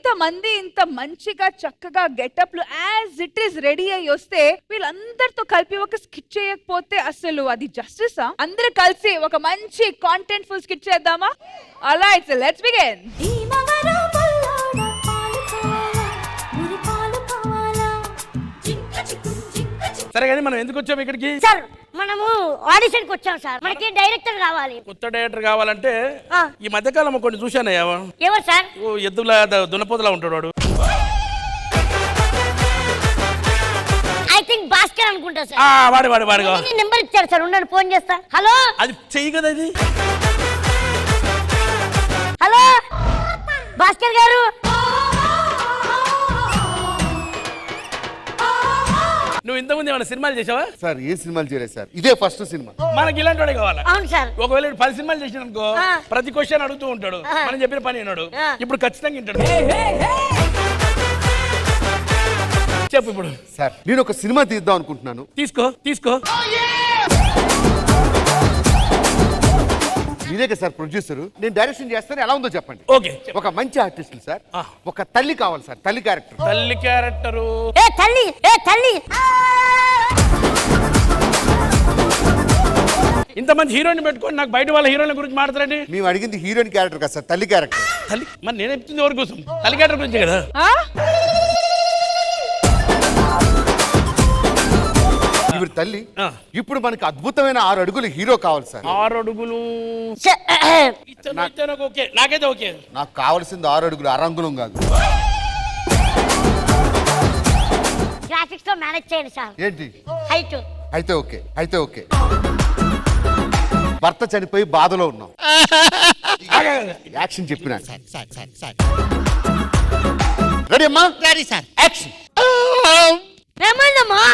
ఇంతమంది ఇంత మంచిగా చక్కగా గెటప్లు యాజ్ ఇట్ ఈస్ రెడీ అయ్యి వస్తే వీళ్ళందరితో కలిపి ఒక స్కిట్ చేయకపోతే అసలు అది జస్టిసా? అందరూ కలిసి ఒక మంచి కాంటెంట్ ఫుల్ స్కిట్ చేద్దామా? Alright, so let's begin. సరే కానీ మనం ఎందుకు వచ్చాము ఇక్కడికి? సార్ మనము ఆడిషన్ కి వచ్చాం సార్. మనకి డైరెక్టర్ కావాలి. కొత్త డైరెక్టర్ కావాలంటే ఈ మధ్యకాలం కొన్ని చూశానయ్యా. ఎవరు సార్? ఓ ఎద్దులా దున్నపోతులా ఉంటాడు వాడు. ఐ థింక్ భాస్కర్ అనుకుంటా సార్. వాడు వాడు వాడు నెంబర్ ఇచ్చారు సార్, ఉండండి ఫోన్ చేస్తా. హలో, అది చెయ్యి కదా ఇది. హలో భాస్కర్ గారు. నువ్వు ఇంతకుముందు ఏమైనా సినిమాలు చేసావా? సార్ ఏ సినిమాలు చేయలేదు సార్, ఇదే ఫస్ట్ సినిమా. మనకి ఇలాంటి వాడే కావాలా? అవును సార్. ఒకవేళ 10 సినిమాలు చేసిన అనుకో, ప్రతి క్వశ్చన్ అడుగుతూ ఉంటాడు, మనం చెప్పిన పని విన్నాడు. ఇప్పుడు ఖచ్చితంగా వింటాడు. చెప్పు ఇప్పుడు. సార్ నేను ఒక సినిమా తీద్దాం అనుకుంటున్నాను. తీసుకో తీసుకో. మీరే కదా సార్ ప్రొడ్యూసర్, నేను డైరెక్షన్ చేస్తాను, ఎలా ఉందో చెప్పండి. ఓకే. ఒక మంచి ఆర్టిస్ట్ సార్, ఒక తల్లి కావాలి సార్, తల్లి క్యారెక్టర్. తల్లి క్యారెక్టరు. ఏ తల్లి, ఏ తల్లి. ఇంతమంది హీరోయిన్ పెట్టుకొని నాకు బయట వాళ్ళ హీరోయిన్ గురించి మాట్లాడండి. మేము అడిగింది హీరోయిన్ క్యారెక్టర్ కదా సార్, తల్లి క్యారెక్టర్. తల్లి మరి నేను చెప్తుంది ఎవరి కోసం? తల్లి క్యారెక్టర్ గురించే కదా. ఇవి తల్లి. ఇప్పుడు మనకి అద్భుతమైన 6 అడుగులు హీరో కావాలి సార్. 6 అడుగులు ఓకే, నాకైతే ఓకే. నాకు కావాల్సింది 6 అడుగులు, అరంగులం కాదు. గ్రాఫిక్స్ లో మేనేజ్ చేయండి సార్. ఏంటి? హైట్. అయితే ఓకే, అయితే ఓకే. భర్త చనిపోయి బాధలో ఉన్నాం, యాక్షన్ చెప్పినా. రెడీ అమ్మా? Ready sir. యాక్షన్. ఏమైందమ్మా?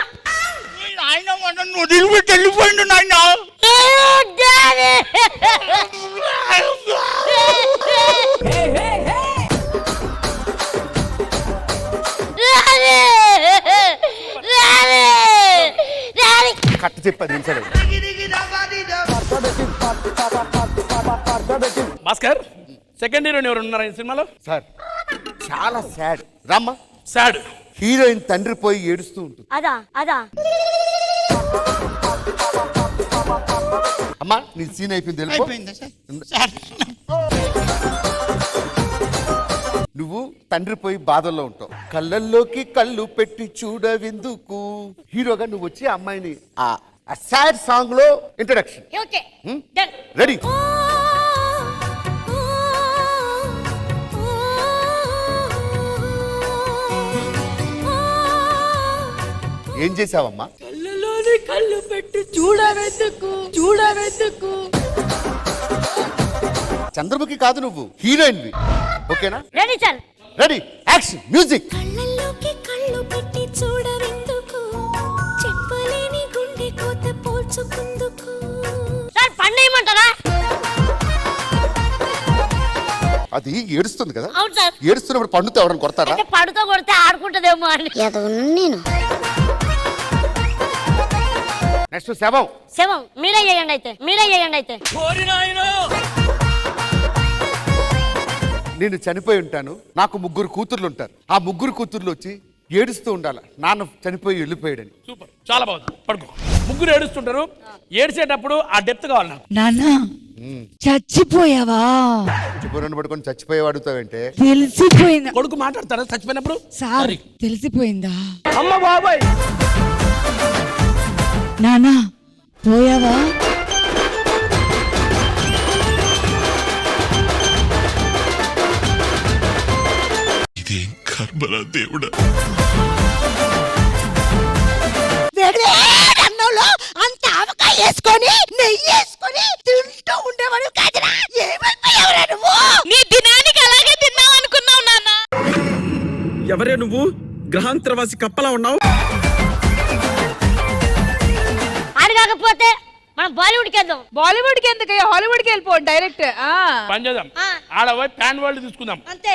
ఆయన నన్ను వదిలిపెట్టి వెళ్ళిపోయిండు నాయన. కట్ట చెప్పి 10 నిమిషాలు. భాస్కర్, సెకండ్ హీరోయిన్ ఎవరు ఉన్నారు ఈ సినిమాలో? సార్ చాలా సాడ్. రామ్మా. సాడ్. హీరోయిన్ తండ్రి పోయి ఏడుస్తూ ఉంటుంది. అదా అదా. అమ్మా నీ సీన్ అయిపోయింది, అయిపోయిందా సార్? నువ్వు తండ్రి పోయి బాధల్లో ఉంటావు, కళ్ళల్లోకి కళ్ళు పెట్టి చూడవెందుకు. హీరోగా నువ్వు వచ్చి అమ్మాయిని ఆ సాడ్ సాంగ్ లో ఇంట్రడక్షన్. Okay done. రెడీ? ఏం చేసావమ్మా? కళ్ళలోని కళ్ళు పెట్టి చూడవెందుకు, చూడవెందుకు. చంద్రముఖి కాదు, నువ్వు హీరోయిన్. ఓకేనా? Ready sir. Ready, action, music. కళ్ళల్లోకి కళ్ళు పెట్టి చూడవెందుకు, చెప్పలేని గుండె కోత పోల్చుకుందుకు. సార్ పండేయమంటారా? అది ఏడుస్తుంది కదా. అవును సార్. ఏడుస్తున్నప్పుడు పండుతో ఎవరైనా కొడతారా? అంటే పడుతో కొడితే ఆడుకుంటదేమో అని. నేను నెక్స్ట్ శవం. శవం మీరే చేయండి అయితే, మీరే చేయండి అయితే. నేను చనిపోయి ఉంటాను, నాకు 3 కూతుర్లు ఉంటారు. ఆ 3 కూతుర్లు వచ్చి ఏడుస్తూ ఉండాలి, నాన్న చనిపోయి వెళ్ళిపోయాడని. సూపర్, చాలా బాగుంది. పడుకో. 3 ఏడుస్తుంటారు, ఏడ్చేటప్పుడు ఆ డెప్త్ కావాలి నాకు. నాన్న చచ్చిపోయావా? చచ్చిపోయిన పడుకొని చచ్చిపోయే అడుగుతావంటే తెలిసిపోయిందా? కొడుకు మాట్లాడతారా చచ్చిపోయినప్పుడు? సార్ తెలిసిపోయిందా? అమ్మ బాబాయ్. నానా పోయావా? ఇదేం కర్మరా దేవుడా. అన్నంలో అంత ఆవకాయ వేసుకొని నెయ్యి వేసుకొని తింటూ ఉండేవాడు కాదురా. ఏమైపోయావురా నువ్వు? నీ దినానికి అలాగే తిన్నావు అనుకున్నావు నాన్న. ఎవరే నువ్వు? గ్రహాంతరవాసి కప్పలా ఉన్నావు. కాకపోతే మనం బాలీవుడ్ కి వెళ్దాం. బాలీవుడ్ కి ఎందుకు, హాలీవుడ్ కి వెళ్ళిపో డైరెక్ట్. పని చేద్దాం, ఆడ పోయి ప్యాన్ వరల్డ్ తీసుకుందాం. అంతే.